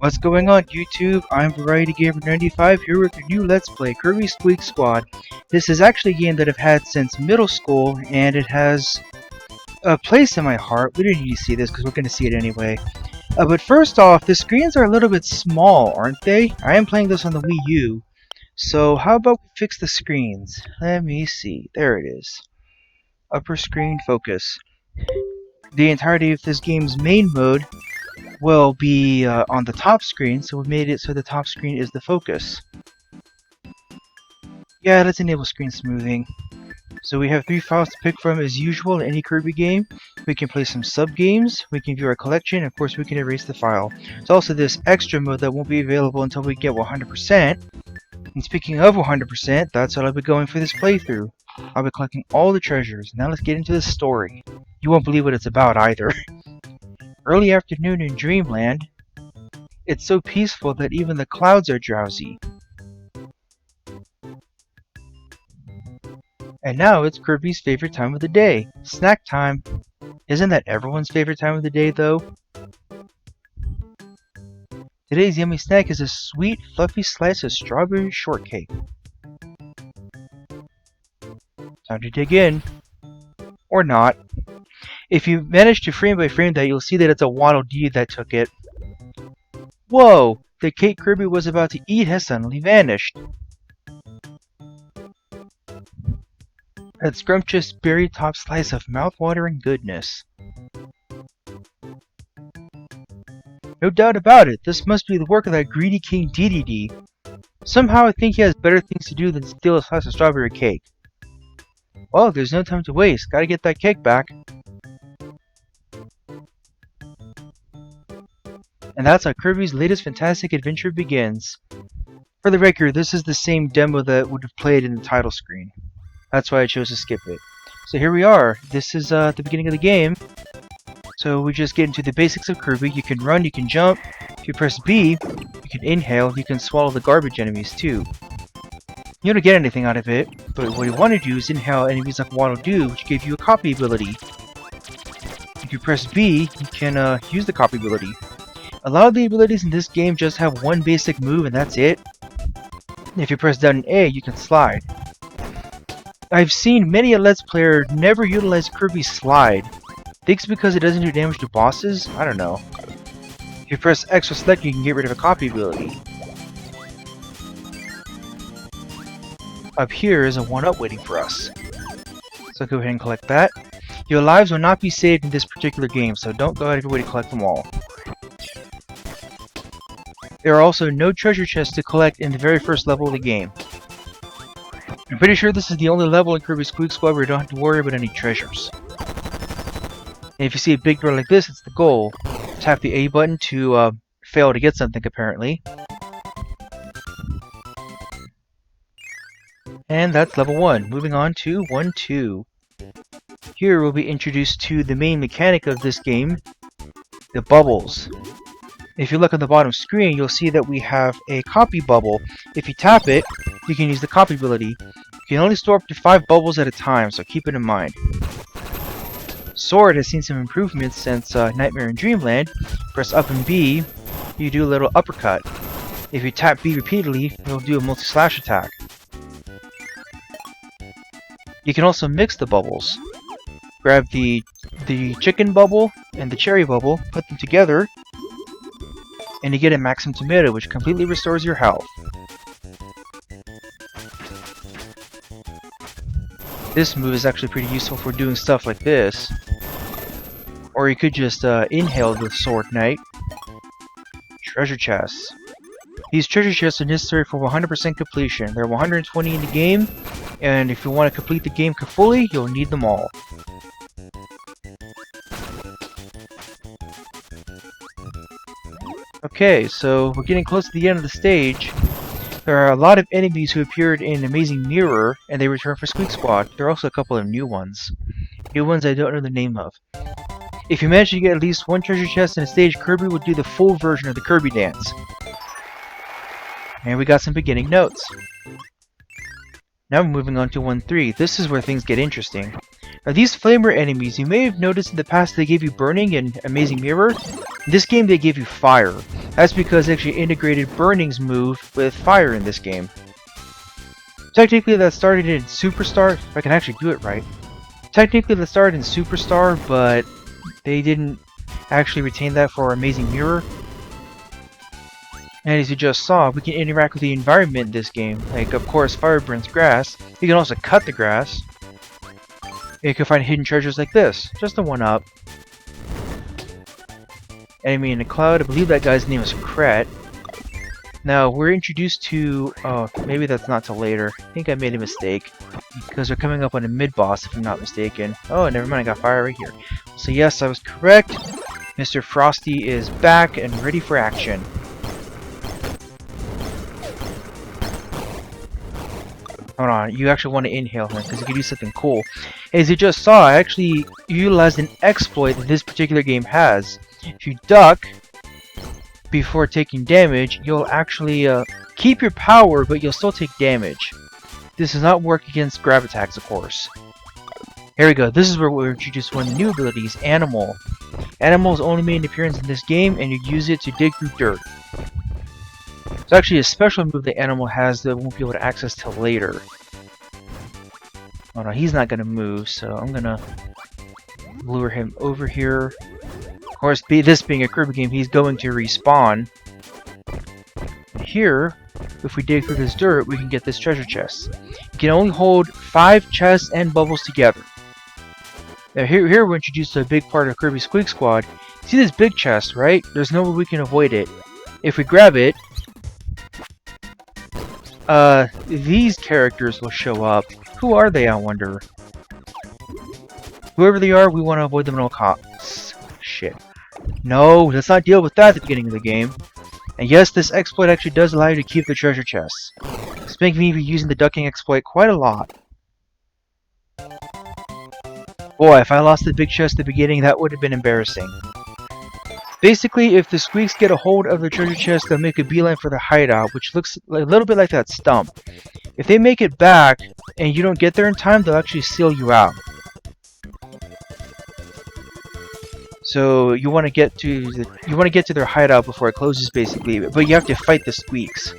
What's going on YouTube? I'm Variety Gamer 95 here with a new Let's Play, Kirby Squeak Squad. This is actually a game that I've had since middle school, and it has a place in my heart. We didn't need to see this because we're going to see it anyway. But first off, the screens are a little bit small, aren't they? I am playing this on the Wii U, so how about we fix the screens? Let me see. There it is. Upper screen focus. The entirety of this game's main mode will be on the top screen, so we made it so the top screen is the focus. Yeah, let's enable screen smoothing. So we have 3 files to pick from as usual in any Kirby game. We can play some sub-games, we can view our collection, and of course we can erase the file. There's also this extra mode that won't be available until we get 100%. And speaking of 100%, that's what I'll be going for this playthrough. I'll be collecting all the treasures. Now let's get into the story. You won't believe what it's about either. Early afternoon in Dreamland. It's so peaceful that even the clouds are drowsy. And now it's Kirby's favorite time of the day, snack time. Isn't that everyone's favorite time of the day though? Today's yummy snack is a sweet, fluffy slice of strawberry shortcake. Time to dig in. Or not. If you manage to frame by frame that, you'll see that it's a Waddle Dee that took it. Whoa! The cake Kirby was about to eat has suddenly vanished. That scrumptious berry-top slice of mouth-watering goodness. No doubt about it, this must be the work of that greedy King Dedede. Somehow I think he has better things to do than steal a slice of strawberry cake. Well, there's no time to waste. Gotta get that cake back. And that's how Kirby's latest fantastic adventure begins. For the record, this is the same demo that would have played in the title screen. That's why I chose to skip it. So here we are. This is the beginning of the game. So we just get into the basics of Kirby. You can run, you can jump. If you press B, you can inhale, you can swallow the garbage enemies too. You don't get anything out of it, but what you want to do is inhale enemies like Waddle Dee, which give you a copy ability. If you press B, you can use the copy ability. A lot of the abilities in this game just have one basic move and that's it. If you press down an A, you can slide. I've seen many a Let's Player never utilize Kirby's slide. Think it's because it doesn't do damage to bosses? I don't know. If you press X or select, you can get rid of a copy ability. Up here is a 1-up waiting for us. So go ahead and collect that. Your lives will not be saved in this particular game, so don't go out of your way to collect them all. There are also no treasure chests to collect in the very first level of the game. I'm pretty sure this is the only level in Kirby Squeak Squad where you don't have to worry about any treasures. And if you see a big door like this, it's the goal. Tap the A button to fail to get something apparently. And that's level 1. Moving on to 1-2. Here we'll be introduced to the main mechanic of this game, the bubbles. If you look on the bottom screen, you'll see that we have a copy bubble. If you tap it, you can use the copy ability. You can only store up to 5 bubbles at a time, so keep it in mind. Sword has seen some improvements since Nightmare in Dreamland. Press up and B, you do a little uppercut. If you tap B repeatedly, it'll do a multi-slash attack. You can also mix the bubbles. Grab the chicken bubble and the cherry bubble, put them together, and you get a Maxim Tomato, which completely restores your health. This move is actually pretty useful for doing stuff like this. Or you could just inhale the Sword Knight. Treasure chests. These treasure chests are necessary for 100% completion. There are 120 in the game, and if you want to complete the game fully, you'll need them all. Okay, so we're getting close to the end of the stage. There are a lot of enemies who appeared in Amazing Mirror, and they return for Squeak Squad. There are also a couple of new ones. New ones I don't know the name of. If you manage to get at least 1 treasure chest in a stage, Kirby will do the full version of the Kirby dance. And we got some beginning notes. Now we're moving on to 1-3. This is where things get interesting. Now these flamer enemies, you may have noticed in the past they gave you burning and Amazing Mirror. In this game they give you fire. That's because they actually integrated Burning's move with fire in this game. Technically that started in Superstar, if I can actually do it right. Technically that started in Superstar, but they didn't actually retain that for Amazing Mirror. And as you just saw, we can interact with the environment in this game. Like, of course, fire burns grass. You can also cut the grass. You can find hidden treasures like this. Just a one-up. Enemy in the cloud. I believe that guy's name is Kret. Now, we're introduced to... Oh, maybe that's not till later. I think I made a mistake. Because we're coming up on a mid-boss, if I'm not mistaken. Oh, never mind, I got fire right here. So yes, I was correct. Mr. Frosty is back and ready for action. Hold on, you actually want to inhale him because you can do something cool. As you just saw, I actually utilized an exploit that this particular game has. If you duck before taking damage, you'll actually keep your power, but you'll still take damage. This does not work against grab attacks, of course. Here we go. This is where we're introduced one of the new abilities, Animal. Animal's only made an appearance in this game, and you use it to dig through dirt. It's actually a special move that Animal has that won't be able to access till later. Oh no, he's not going to move, so I'm going to lure him over here. Of course, this being a Kirby game, he's going to respawn. Here, if we dig through this dirt, we can get this treasure chest. You can only hold 5 chests and bubbles together. Now here we're introduced to a big part of Kirby Squeak Squad. See this big chest, right? There's no way we can avoid it. If we grab it, these characters will show up. Who are they, I wonder? Whoever they are, we want to avoid them at all costs. Shit. No, let's not deal with that at the beginning of the game. And yes, this exploit actually does allow you to keep the treasure chests. It's making me be using the ducking exploit quite a lot. Boy, if I lost the big chest at the beginning, that would have been embarrassing. Basically, if the Squeaks get a hold of the treasure chest, they'll make a beeline for the hideout, which looks a little bit like that stump. If they make it back, and you don't get there in time, they'll actually seal you out. So you want to get to their hideout before it closes, basically, but you have to fight the Squeaks.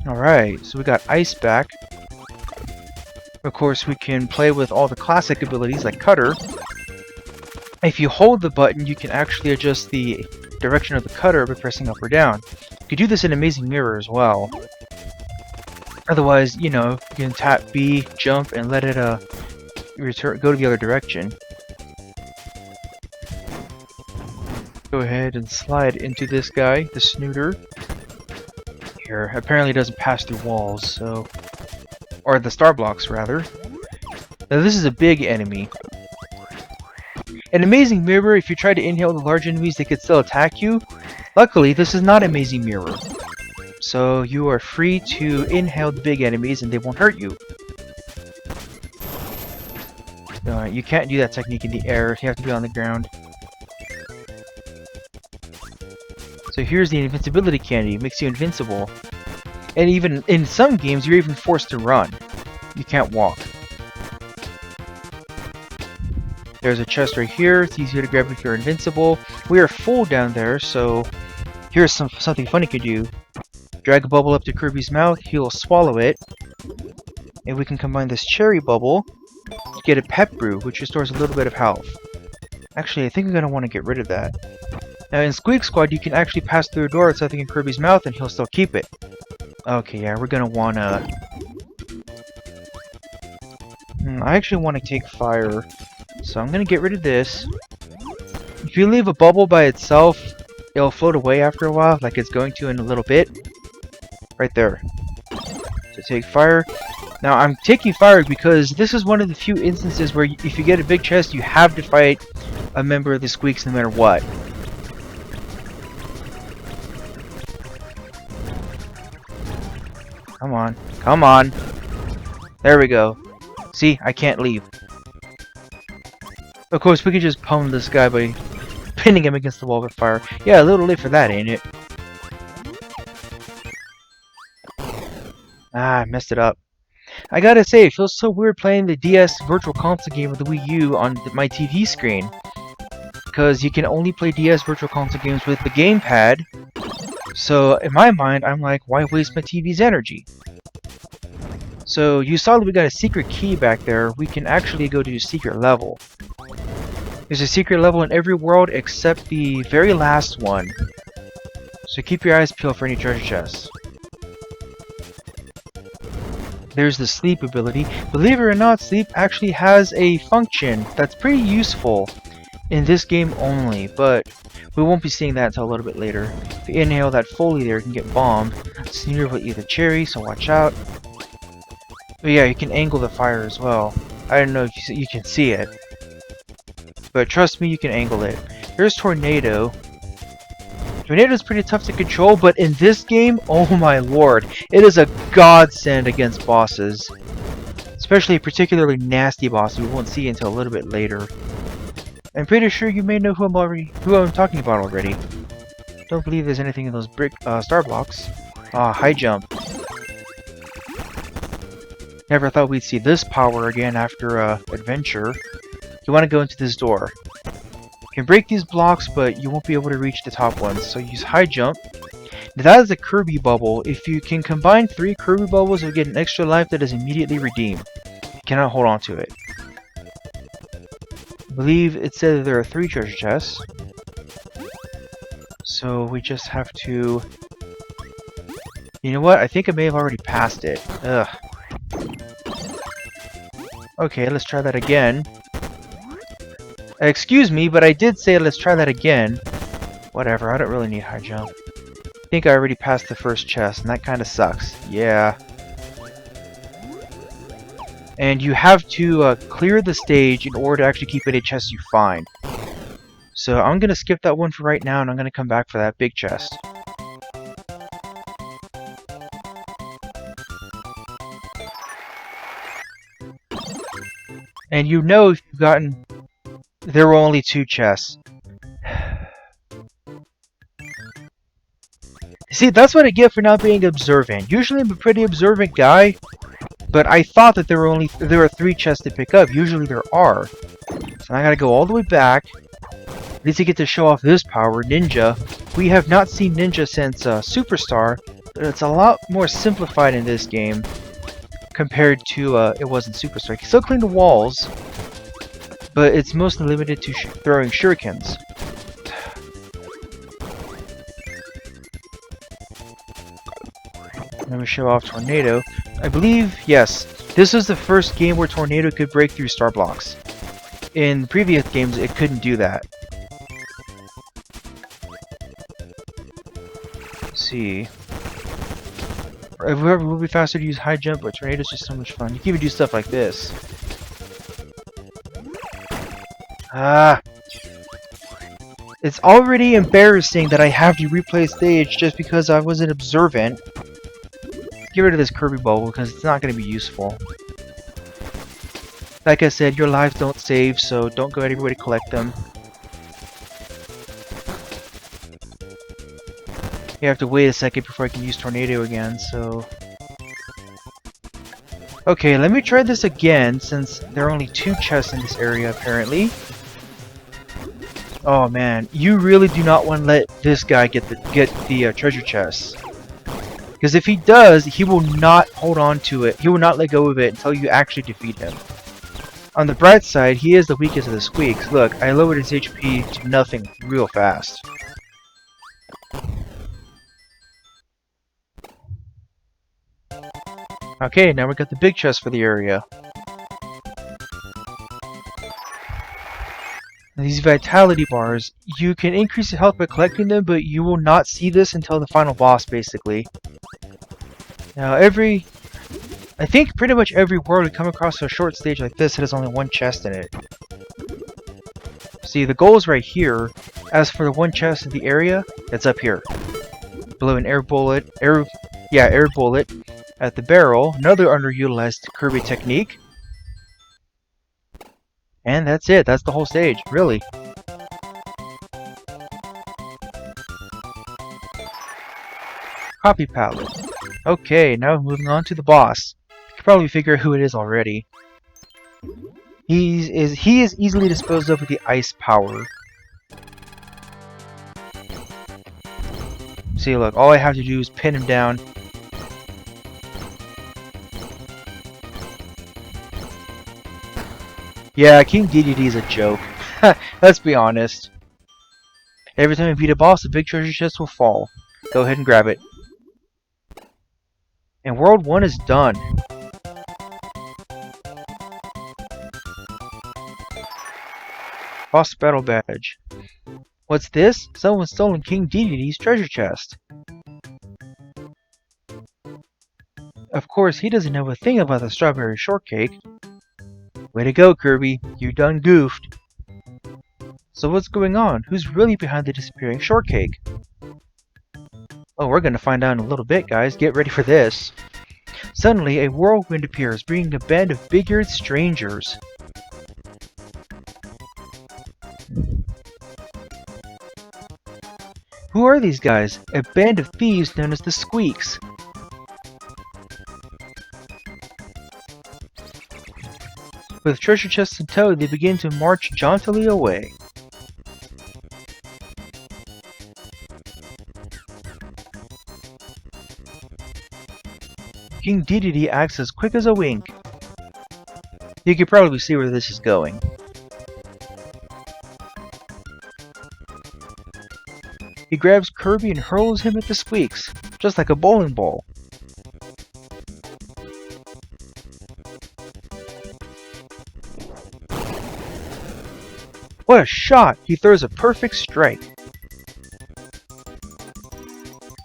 Alright, so we got Ice back. Of course, we can play with all the classic abilities like Cutter. If you hold the button, you can actually adjust the direction of the cutter by pressing up or down. You can do this in Amazing Mirror as well. Otherwise, you know, you can tap B, jump, and let it go to the other direction. Go ahead and slide into this guy, the Snooter. Here, apparently it doesn't pass through walls, so... Or the star blocks, rather. Now this is a big enemy. In Amazing Mirror, if you try to inhale the large enemies, they could still attack you. Luckily, this is not Amazing Mirror. So you are free to inhale the big enemies and they won't hurt you. You can't do that technique in the air, you have to be on the ground. So here's the invincibility candy, it makes you invincible. And even in some games, you're even forced to run. You can't walk. There's a chest right here. It's easier to grab if you're invincible. We are full down there, so here's something fun you can do. Drag a bubble up to Kirby's mouth. He'll swallow it. And we can combine this cherry bubble to get a pep brew, which restores a little bit of health. Actually, I think I'm going to want to get rid of that. Now, in Squeak Squad, you can actually pass through a door with something in Kirby's mouth, and he'll still keep it. Okay, yeah, we're going to want to... I actually want to take fire. So I'm going to get rid of this. If you leave a bubble by itself, it'll float away after a while, like it's going to in a little bit. Right there. So take fire. Now I'm taking fire because this is one of the few instances where if you get a big chest, you have to fight a member of the Squeaks no matter what. Come on. Come on. There we go. See, I can't leave. Of course, we could just pwn this guy by pinning him against the wall with fire. Yeah, a little late for that, ain't it? Ah, I messed it up. I gotta say, it feels so weird playing the DS Virtual Console game with the Wii U on my TV screen. because you can only play DS Virtual Console games with the gamepad. So in my mind, I'm like, why waste my TV's energy? So you saw that we got a secret key back there. We can actually go to a secret level. There's a secret level in every world except the very last one. So keep your eyes peeled for any treasure chests. There's the sleep ability. Believe it or not, sleep actually has a function that's pretty useful in this game only, but we won't be seeing that until a little bit later. If you inhale that Foley there, you can get bombed. Sneer will eat the cherry, so watch out. But yeah, you can angle the fire as well. I don't know if you can see it, but trust me, you can angle it. Here's Tornado. Tornado's pretty tough to control, but in this game, oh my lord, it is a godsend against bosses. Especially particularly nasty bosses we won't see until a little bit later. I'm pretty sure you may know who I'm talking about already. Don't believe there's anything in those brick star blocks. Ah, high jump. Never thought we'd see this power again after adventure. You want to go into this door. You can break these blocks, but you won't be able to reach the top ones, so use high jump. Now that is a Kirby bubble. If you can combine 3 Kirby bubbles, you'll get an extra life that is immediately redeemed. You cannot hold on to it. I believe it said that there are 3 treasure chests. So we just have to... You know what? I think I may have already passed it. Ugh. Okay, let's try that again. Excuse me, but I did say let's try that again. Whatever, I don't really need high jump. I think I already passed the first chest, and that kind of sucks. Yeah. And you have to clear the stage in order to actually keep any chests you find. So I'm going to skip that one for right now, and I'm going to come back for that big chest. And you know if you've gotten... There were only 2 chests. See, that's what I get for not being observant. Usually I'm a pretty observant guy, but I thought that there were 3 chests to pick up. Usually there are. So I gotta go all the way back. At least I get to show off this power, Ninja. We have not seen Ninja since Superstar, but it's a lot more simplified in this game compared to it was in Superstar. You can still clean the walls, but it's mostly limited to throwing shurikens. Let me show off Tornado. I believe, yes, this is the first game where Tornado could break through star blocks. In previous games, it couldn't do that. Let's see. Whoever will be faster to use high jump, but Tornado's just so much fun. You can even do stuff like this. Ah! It's already embarrassing that I have to replay stage just because I wasn't observant. Get rid of this Kirby bubble because it's not going to be useful. Like I said, your lives don't save, so don't go everywhere to collect them. You have to wait a second before I can use Tornado again, so... Okay, let me try this again, since there are only 2 chests in this area, apparently. Oh man, you really do not want to let this guy get the treasure chest. Because if he does, he will not hold on to it. He will not let go of it until you actually defeat him. On the bright side, he is the weakest of the squeaks. Look, I lowered his HP to nothing real fast. Okay, now we got the big chest for the area. And these vitality bars, you can increase your health by collecting them, but you will not see this until the final boss, basically. Now, I think pretty much every world we come across a short stage like this, it has only 1 chest in it. See, the goal is right here. As for the 1 chest in the area, it's up here. Below an air bullet at the barrel, another underutilized Kirby technique. And that's it, that's the whole stage, really. Copy palette. Okay, now moving on to the boss. You can probably figure out who it is already. He is easily disposed of with the ice power. See, look, all I have to do is pin him down. Yeah, King Dedede is a joke. Let's be honest. Every time you beat a boss, a big treasure chest will fall. Go ahead and grab it. And World 1 is done. Boss Battle Badge. What's this? Someone's stolen King Dedede's treasure chest. Of course, he doesn't know a thing about the strawberry shortcake. Way to go, Kirby. You done goofed. So what's going on? Who's really behind the disappearing shortcake? Oh, we're gonna find out in a little bit, guys. Get ready for this. Suddenly, a whirlwind appears, bringing a band of big-eared strangers. Who are these guys? A band of thieves known as the Squeaks. With treasure chests in tow, they begin to march jauntily away. King Dedede acts as quick as a wink. You can probably see where this is going. He grabs Kirby and hurls him at the Squeaks, just like a bowling ball. What a shot! He throws a perfect strike.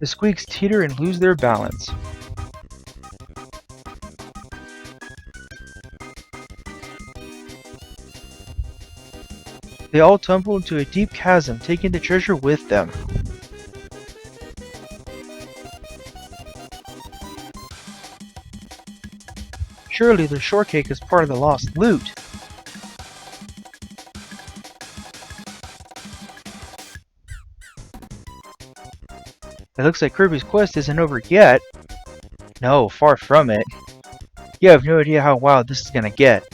The Squeaks teeter and lose their balance. They all tumble into a deep chasm, taking the treasure with them. Surely the shortcake is part of the lost loot. It looks like Kirby's quest isn't over yet. No, far from it. You have no idea how wild this is gonna get.